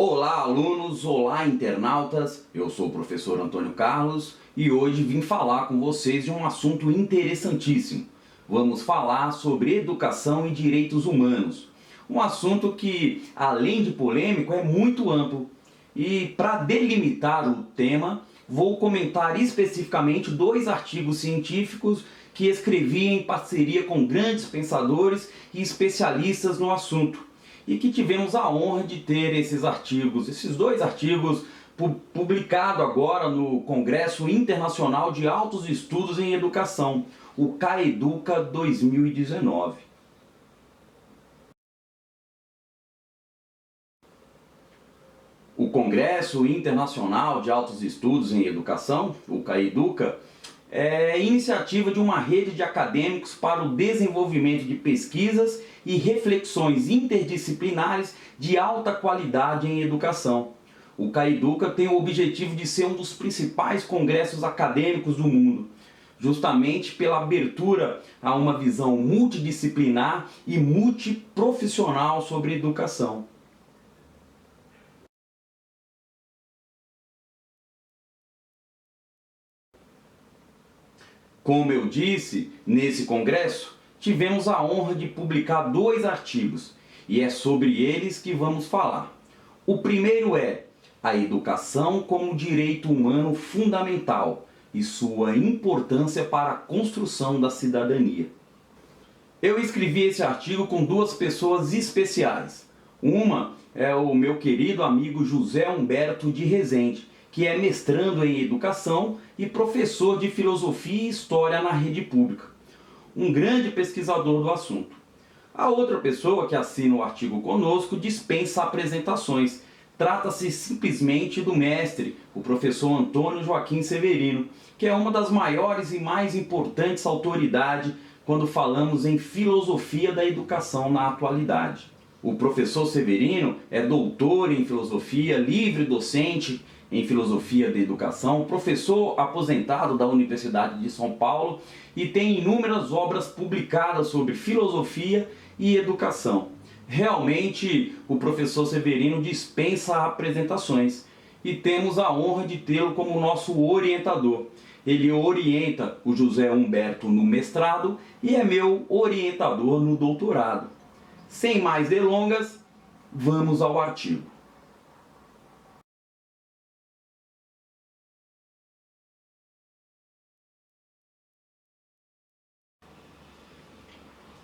Olá alunos, olá internautas, eu sou o professor Antônio Carlos e hoje vim falar com vocês de um assunto interessantíssimo. Vamos falar sobre educação e direitos humanos. Um assunto que, além de polêmico, é muito amplo. E para delimitar o tema, vou comentar especificamente 2 artigos científicos que escrevi em parceria com grandes pensadores e especialistas no assunto. E que tivemos a honra de ter esses 2 artigos publicados agora no Congresso Internacional de Altos Estudos em Educação, o CAEDUCA 2019. O Congresso Internacional de Altos Estudos em Educação, o CAEDUCA, é iniciativa de uma rede de acadêmicos para o desenvolvimento de pesquisas e reflexões interdisciplinares de alta qualidade em educação. O CAEDUCA tem o objetivo de ser um dos principais congressos acadêmicos do mundo, justamente pela abertura a uma visão multidisciplinar e multiprofissional sobre educação. Como eu disse, nesse congresso, tivemos a honra de publicar 2 artigos, e é sobre eles que vamos falar. O primeiro é a educação como direito humano fundamental e sua importância para a construção da cidadania. Eu escrevi esse artigo com 2 pessoas especiais. Uma é o meu querido amigo José Humberto de Rezende, que é mestrando em educação e professor de filosofia e história na rede pública. Um grande pesquisador do assunto. A outra pessoa que assina o artigo conosco dispensa apresentações. Trata-se simplesmente do mestre, o professor Antônio Joaquim Severino, que é uma das maiores e mais importantes autoridades quando falamos em filosofia da educação na atualidade. O professor Severino é doutor em filosofia, livre docente em filosofia da educação, professor aposentado da Universidade de São Paulo e tem inúmeras obras publicadas sobre filosofia e educação. Realmente, o professor Severino dispensa apresentações e temos a honra de tê-lo como nosso orientador. Ele orienta o José Humberto no mestrado e é meu orientador no doutorado. Sem mais delongas, vamos ao artigo.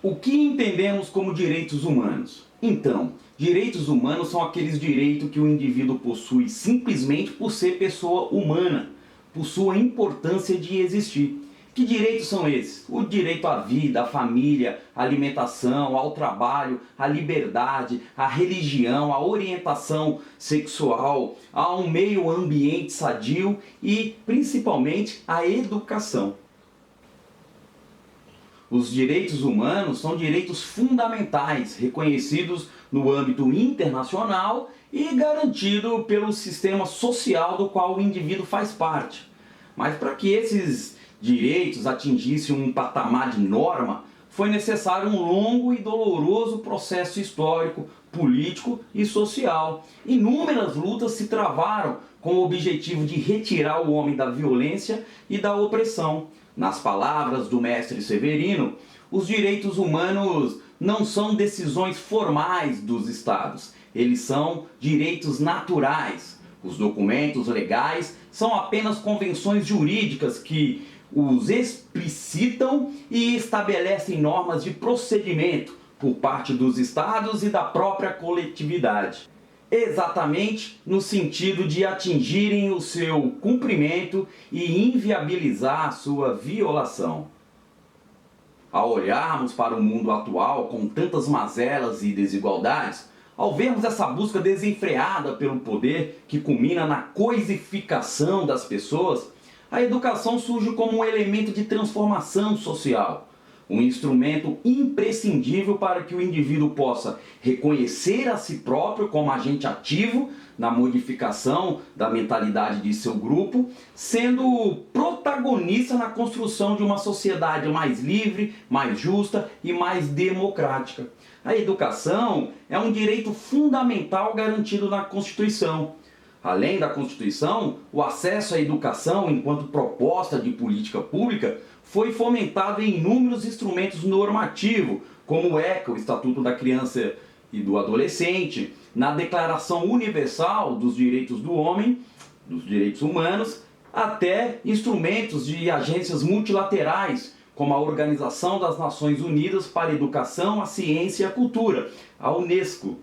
O que entendemos como direitos humanos? Então, direitos humanos são aqueles direitos que o indivíduo possui simplesmente por ser pessoa humana, por sua importância de existir. Que direitos são esses? O direito à vida, à família, à alimentação, ao trabalho, à liberdade, à religião, à orientação sexual, a um meio ambiente sadio e, principalmente, à educação. Os direitos humanos são direitos fundamentais, reconhecidos no âmbito internacional e garantido pelo sistema social do qual o indivíduo faz parte. Mas para que esses direitos atingissem um patamar de norma, foi necessário um longo e doloroso processo histórico, político e social. Inúmeras lutas se travaram com o objetivo de retirar o homem da violência e da opressão. Nas palavras do mestre Severino, os direitos humanos não são decisões formais dos Estados, eles são direitos naturais. Os documentos legais são apenas convenções jurídicas que os explicitam e estabelecem normas de procedimento por parte dos Estados e da própria coletividade. Exatamente no sentido de atingirem o seu cumprimento e inviabilizar a sua violação. Ao olharmos para o mundo atual com tantas mazelas e desigualdades, ao vermos essa busca desenfreada pelo poder que culmina na coisificação das pessoas, a educação surge como um elemento de transformação social. um instrumento imprescindível para que o indivíduo possa reconhecer a si próprio como agente ativo na modificação da mentalidade de seu grupo, sendo protagonista na construção de uma sociedade mais livre, mais justa e mais democrática. A educação é um direito fundamental garantido na Constituição. Além da Constituição, o acesso à educação enquanto proposta de política pública foi fomentado em inúmeros instrumentos normativos, como o ECA, o Estatuto da Criança e do Adolescente, na Declaração Universal dos Direitos do Homem, dos Direitos Humanos, até instrumentos de agências multilaterais, como a Organização das Nações Unidas para a Educação, a Ciência e a Cultura, a Unesco.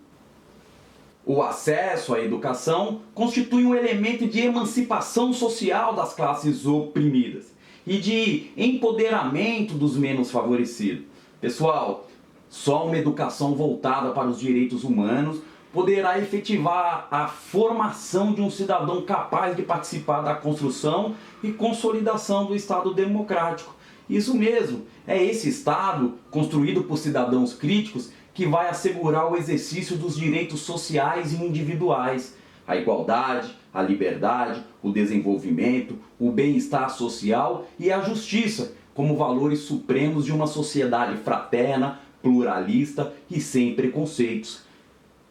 O acesso à educação constitui um elemento de emancipação social das classes oprimidas e de empoderamento dos menos favorecidos. Pessoal, só uma educação voltada para os direitos humanos poderá efetivar a formação de um cidadão capaz de participar da construção e consolidação do Estado democrático. Isso mesmo, é esse Estado, construído por cidadãos críticos, que vai assegurar o exercício dos direitos sociais e individuais, a igualdade, a liberdade, o desenvolvimento, o bem-estar social e a justiça, como valores supremos de uma sociedade fraterna, pluralista e sem preconceitos,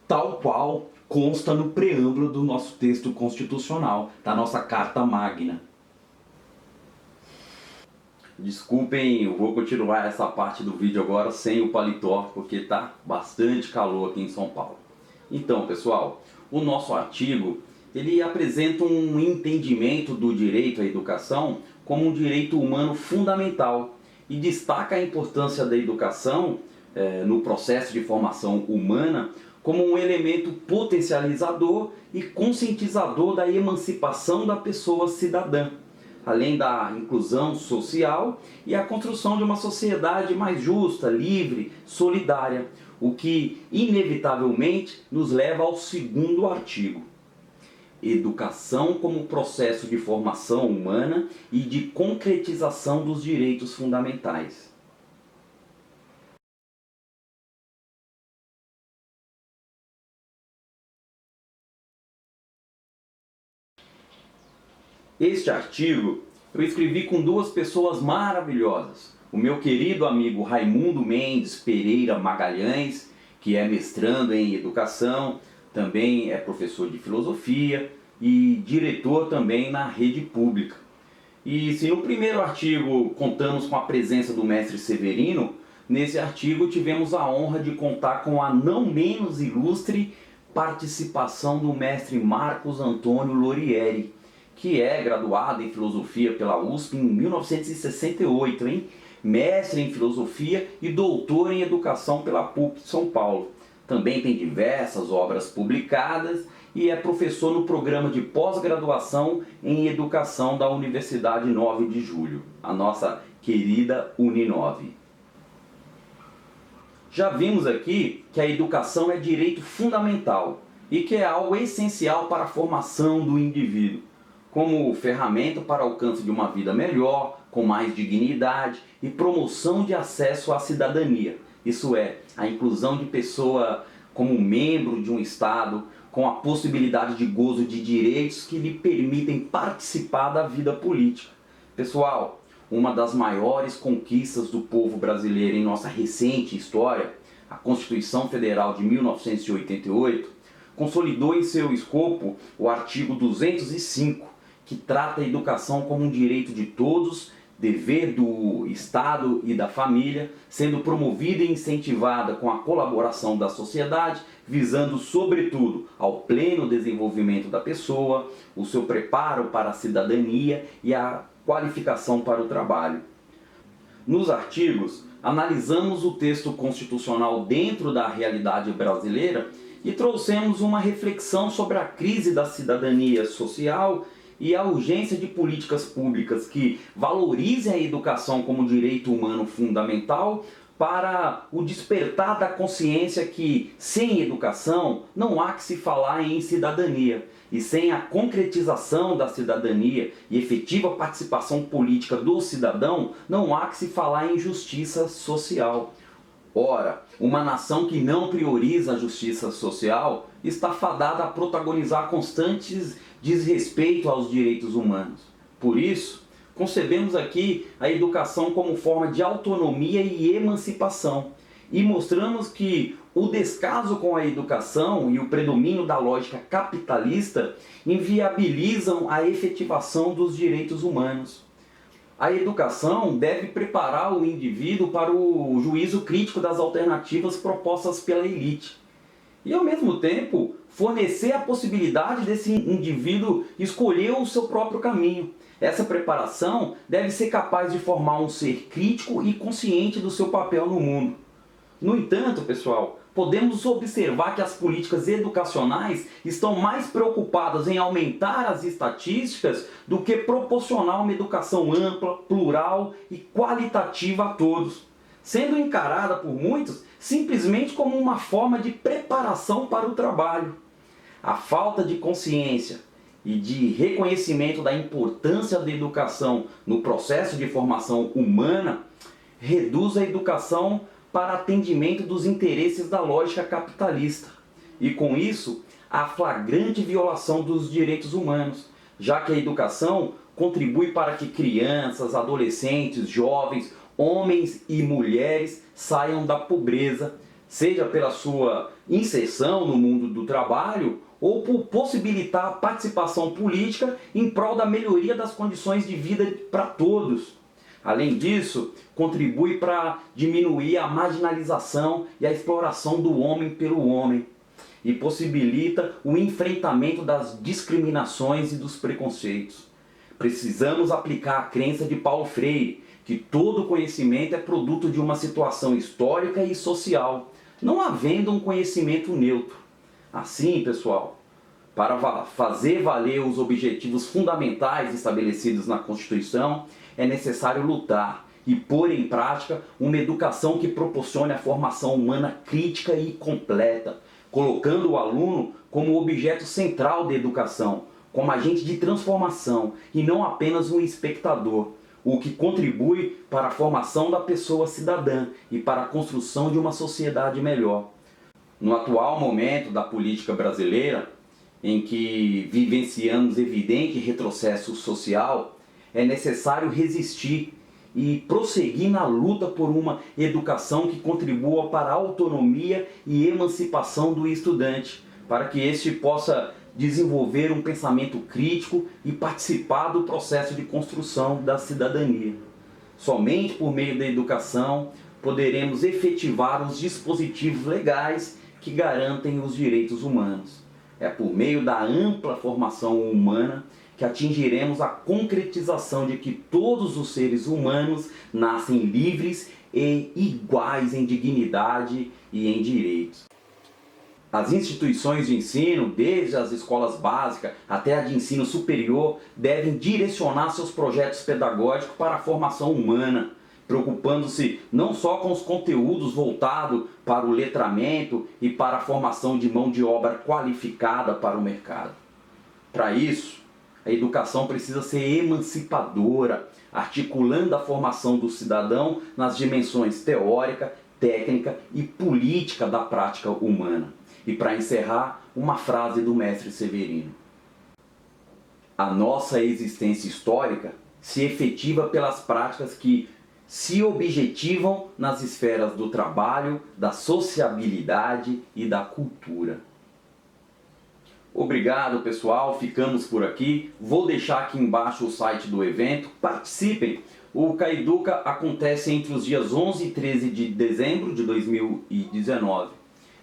tal qual consta no preâmbulo do nosso texto constitucional, da nossa Carta Magna. Desculpem, eu vou continuar essa parte do vídeo agora sem o paletó, porque está bastante calor aqui em São Paulo. Então, pessoal, o nosso artigo ele apresenta um entendimento do direito à educação como um direito humano fundamental e destaca a importância da educação no processo de formação humana como um elemento potencializador e conscientizador da emancipação da pessoa cidadã, além da inclusão social e a construção de uma sociedade mais justa, livre, solidária, o que inevitavelmente nos leva ao segundo artigo. Educação como processo de formação humana e de concretização dos direitos fundamentais. Este artigo eu escrevi com duas pessoas maravilhosas. O meu querido amigo Raimundo Mendes Pereira Magalhães, que é mestrando em educação, também é professor de filosofia e diretor também na rede pública. E se no primeiro artigo contamos com a presença do mestre Severino, nesse artigo tivemos a honra de contar com a não menos ilustre participação do mestre Marcos Antônio Lorieri, que é graduado em filosofia pela USP em 1968, hein? Mestre em filosofia e doutor em educação pela PUC de São Paulo. Também tem diversas obras publicadas e é professor no programa de pós-graduação em educação da Universidade 9 de Julho, a nossa querida Uninove. Já vimos aqui que a educação é direito fundamental e que é algo essencial para a formação do indivíduo, como ferramenta para alcance de uma vida melhor, com mais dignidade e promoção de acesso à cidadania. Isso é, a inclusão de pessoa como membro de um Estado, com a possibilidade de gozo de direitos que lhe permitem participar da vida política. Pessoal, uma das maiores conquistas do povo brasileiro em nossa recente história, a Constituição Federal de 1988, consolidou em seu escopo o artigo 205, que trata a educação como um direito de todos, dever do Estado e da família, sendo promovida e incentivada com a colaboração da sociedade, visando sobretudo ao pleno desenvolvimento da pessoa, o seu preparo para a cidadania e a qualificação para o trabalho. Nos artigos, analisamos o texto constitucional dentro da realidade brasileira e trouxemos uma reflexão sobre a crise da cidadania social e a urgência de políticas públicas que valorizem a educação como direito humano fundamental, para o despertar da consciência que, sem educação, não há que se falar em cidadania. E sem a concretização da cidadania e efetiva participação política do cidadão, não há que se falar em justiça social. Ora, uma nação que não prioriza a justiça social está fadada a protagonizar constantes desrespeito aos direitos humanos. Por isso, concebemos aqui a educação como forma de autonomia e emancipação e mostramos que o descaso com a educação e o predomínio da lógica capitalista inviabilizam a efetivação dos direitos humanos. A educação deve preparar o indivíduo para o juízo crítico das alternativas propostas pela elite e, ao mesmo tempo, fornecer a possibilidade desse indivíduo escolher o seu próprio caminho. Essa preparação deve ser capaz de formar um ser crítico e consciente do seu papel no mundo. No entanto, pessoal, podemos observar que as políticas educacionais estão mais preocupadas em aumentar as estatísticas do que proporcionar uma educação ampla, plural e qualitativa a todos, sendo encarada por muitos simplesmente como uma forma de preparação para o trabalho. A falta de consciência e de reconhecimento da importância da educação no processo de formação humana reduz a educação para atendimento dos interesses da lógica capitalista e, com isso, a flagrante violação dos direitos humanos, já que a educação contribui para que crianças, adolescentes, jovens, homens e mulheres saiam da pobreza, seja pela sua inserção no mundo do trabalho ou por possibilitar a participação política em prol da melhoria das condições de vida para todos. Além disso, contribui para diminuir a marginalização e a exploração do homem pelo homem e possibilita o enfrentamento das discriminações e dos preconceitos. Precisamos aplicar a crença de Paulo Freire, que todo conhecimento é produto de uma situação histórica e social, não havendo um conhecimento neutro. Assim, pessoal, para fazer valer os objetivos fundamentais estabelecidos na Constituição, é necessário lutar e pôr em prática uma educação que proporcione a formação humana crítica e completa, colocando o aluno como objeto central da educação, como agente de transformação e não apenas um espectador, o que contribui para a formação da pessoa cidadã e para a construção de uma sociedade melhor. No atual momento da política brasileira, em que vivenciamos evidente retrocesso social, é necessário resistir e prosseguir na luta por uma educação que contribua para a autonomia e emancipação do estudante, para que este possa desenvolver um pensamento crítico e participar do processo de construção da cidadania. Somente por meio da educação poderemos efetivar os dispositivos legais que garantem os direitos humanos. É por meio da ampla formação humana que atingiremos a concretização de que todos os seres humanos nascem livres e iguais em dignidade e em direitos. As instituições de ensino, desde as escolas básicas até a de ensino superior, devem direcionar seus projetos pedagógicos para a formação humana, preocupando-se não só com os conteúdos voltados para o letramento e para a formação de mão de obra qualificada para o mercado. Para isso, a educação precisa ser emancipadora, articulando a formação do cidadão nas dimensões teórica, técnica e política da prática humana. E para encerrar, uma frase do mestre Severino: a nossa existência histórica se efetiva pelas práticas que se objetivam nas esferas do trabalho, da sociabilidade e da cultura. Obrigado, pessoal, ficamos por aqui. Vou deixar aqui embaixo o site do evento. Participem! O Caeduca acontece entre os dias 11 e 13 de dezembro de 2019.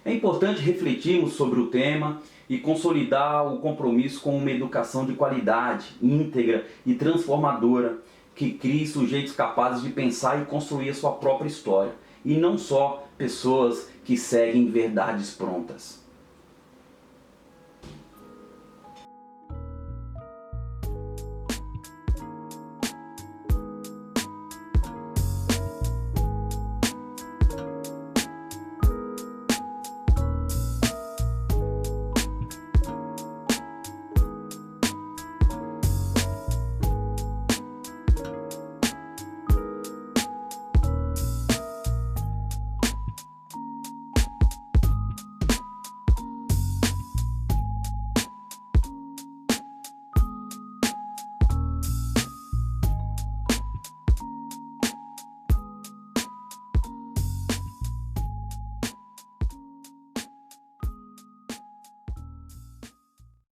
É importante refletirmos sobre o tema e consolidar o compromisso com uma educação de qualidade, íntegra e transformadora, que crie sujeitos capazes de pensar e construir a sua própria história, e não só pessoas que seguem verdades prontas.